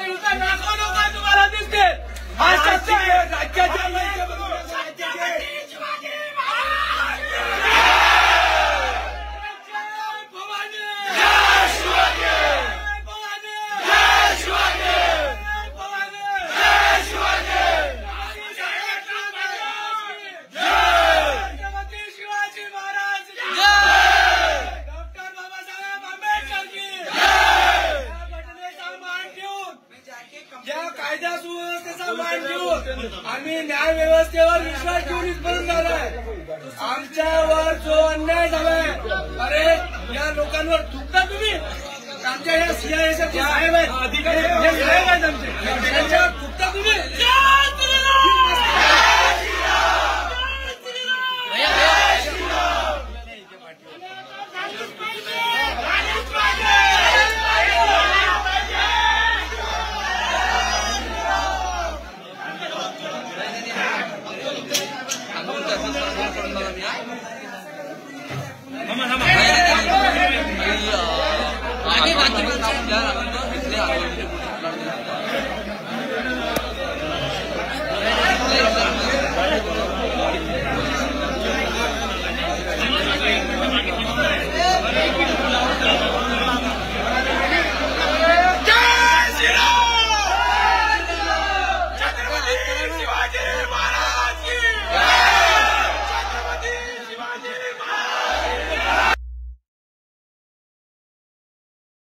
नुसता नाको नको तुम्हाला दिसते हा सत्य आहे राज्याच्या कायदा सुव्यवस्थेचा मान देऊन आम्ही न्याय व्यवस्थेवर विश्वास ठेवून इथपर्यंत आलाय। आमच्यावर जो अन्याय झालाय, अरे या लोकांवर थुकता तुम्ही, आमच्या या सीआयएसएफ साहेब आहेत, अधिकारी साहेब आहेत आमचे, त्यांच्यावर थुकता तुम्ही। Ini